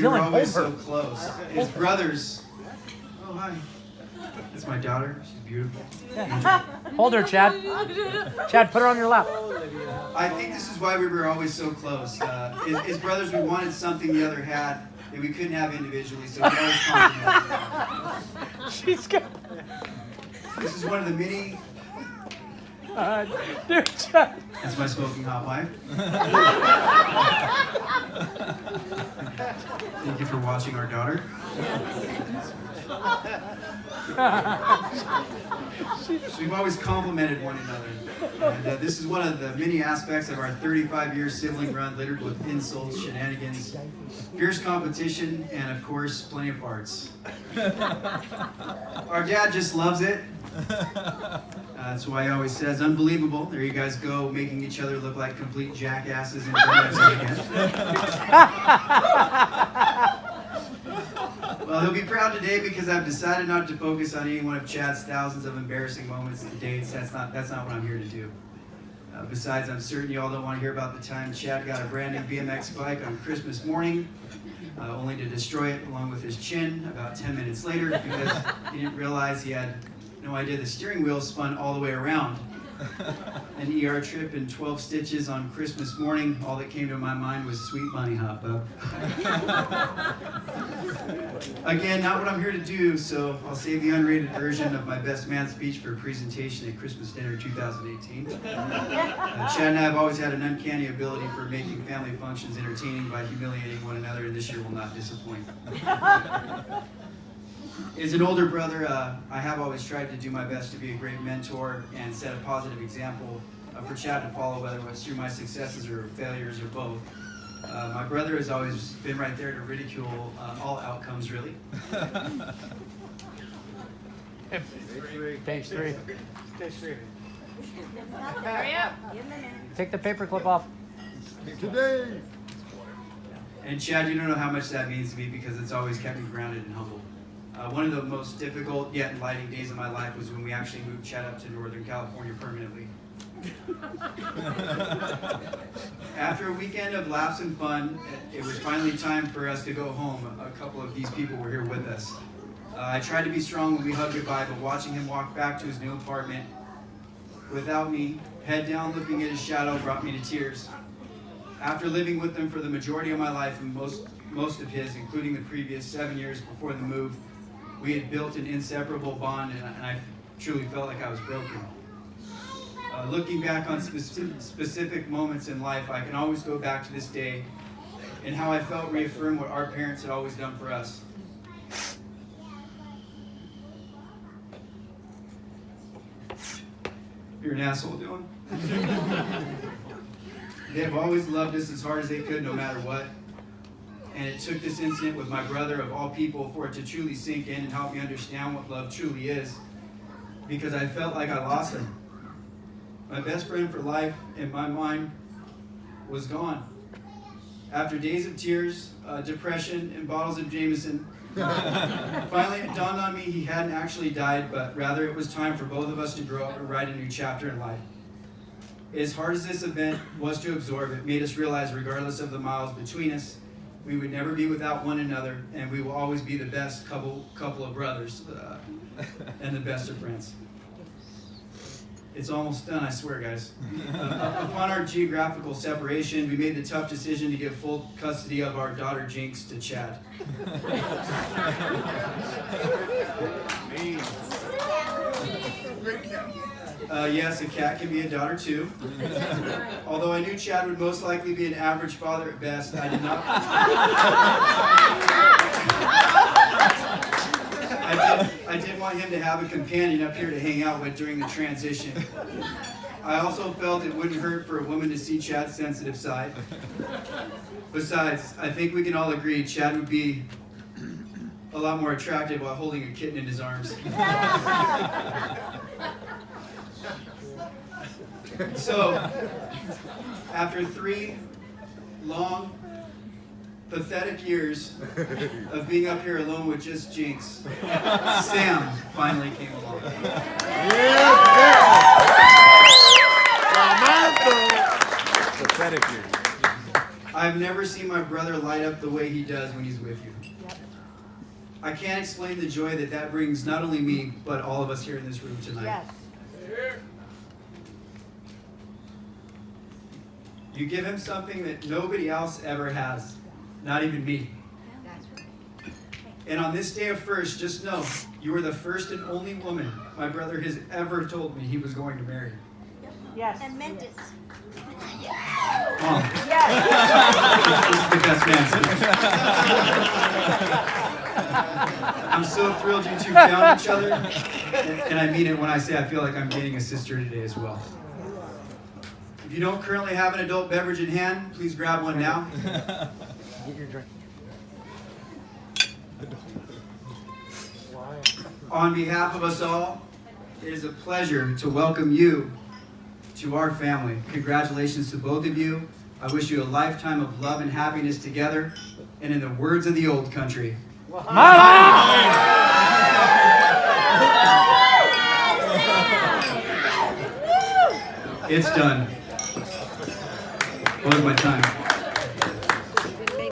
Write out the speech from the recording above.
We were Dylan, always hold so her. close. His brothers. Oh, hi. That's my daughter. She's beautiful. Hold her, Chad. Chad, put her on your lap. I think this is why we were always so close. His brothers, we wanted something the other had that we couldn't have individually, so we always complimented. She's got. This is one of the many. Dude, Chad. That's my smoking hot wife. Thank you for watching our daughter. So we've always complimented one another. And this is one of the many aspects of our 35-year sibling run littered with insults, shenanigans, fierce competition, and of course, plenty of farts. Our dad just loves it. That's why he always says, unbelievable. There you guys go, making each other look like complete jackasses in front of us again. Well, he'll be proud today because I've decided not to focus on any one of Chad's thousands of embarrassing moments to date. That's not what I'm here to do. Besides, I'm certain you all don't want to hear about the time Chad got a brand new BMX bike on Christmas morning, only to destroy it along with his chin about 10 minutes later because he didn't realize he had no idea the steering wheel spun all the way around. An ER trip and 12 stitches on Christmas morning. All that came to my mind was Sweet Money Hot Bub. Again, not what I'm here to do, so I'll save the unrated version of my best man speech for a presentation at Christmas dinner 2018. Chad and I have always had an uncanny ability for making family functions entertaining by humiliating one another, and this year will not disappoint. As an older brother, I have always tried to do my best to be a great mentor and set a positive example for Chad to follow, whether it's through my successes or failures or both. My brother has always been right there to ridicule all outcomes, really. Page 3. Hurry up. Take the paperclip off. Today. And Chad, you don't know how much that means to me because it's always kept me grounded and humble. One of the most difficult yet enlightening days of my life was when we actually moved Chad up to Northern California permanently. After a weekend of laughs and fun, it was finally time for us to go home. A couple of these people were here with us. I tried to be strong when we hugged goodbye, but watching him walk back to his new apartment without me, head down looking at his shadow, brought me to tears. After living with him for the majority of my life and most of his, including the previous 7 years before the move, we had built an inseparable bond, and I truly felt like I was broken. Looking back on specific moments in life, I can always go back to this day and how I felt reaffirm what our parents had always done for us. You're an asshole, Dylan. They have always loved us as hard as they could, no matter what. And it took this incident with my brother, of all people, for it to truly sink in and help me understand what love truly is. Because I felt like I lost him. My best friend for life, in my mind, was gone. After days of tears, depression, and bottles of Jameson, finally it dawned on me he hadn't actually died, but rather it was time for both of us to grow up and write a new chapter in life. As hard as this event was to absorb, it made us realize, regardless of the miles between us, we would never be without one another, and we will always be the best couple of brothers and the best of friends. It's almost done, I swear, guys. Upon our geographical separation, we made the tough decision to give full custody of our daughter Jinx to Chad. Yes, a cat can be a daughter too. Although I knew Chad would most likely be an average father at best, I did not. I did want him to have a companion up here to hang out with during the transition. I also felt it wouldn't hurt for a woman to see Chad's sensitive side. Besides, I think we can all agree Chad would be a lot more attractive while holding a kitten in his arms. So, after 3 long, pathetic years of being up here alone with just Jinx, Sam finally came along. Pathetic years. I've never seen my brother light up the way he does when he's with you. I can't explain the joy that that brings not only me, but all of us here in this room tonight. Yes. You give him something that nobody else ever has, not even me. And on this day of first, just know, you are the first and only woman my brother has ever told me he was going to marry. Yes. And meant it. Mom, Yes. this is the best man. I'm so thrilled you two found each other, and I mean it when I say I feel like I'm gaining a sister today as well. If you don't currently have an adult beverage in hand, please grab one now. Get your drink. On behalf of us all, it is a pleasure to welcome you to our family. Congratulations to both of you. I wish you a lifetime of love and happiness together. And in the words of the old country, it's done. What was my time?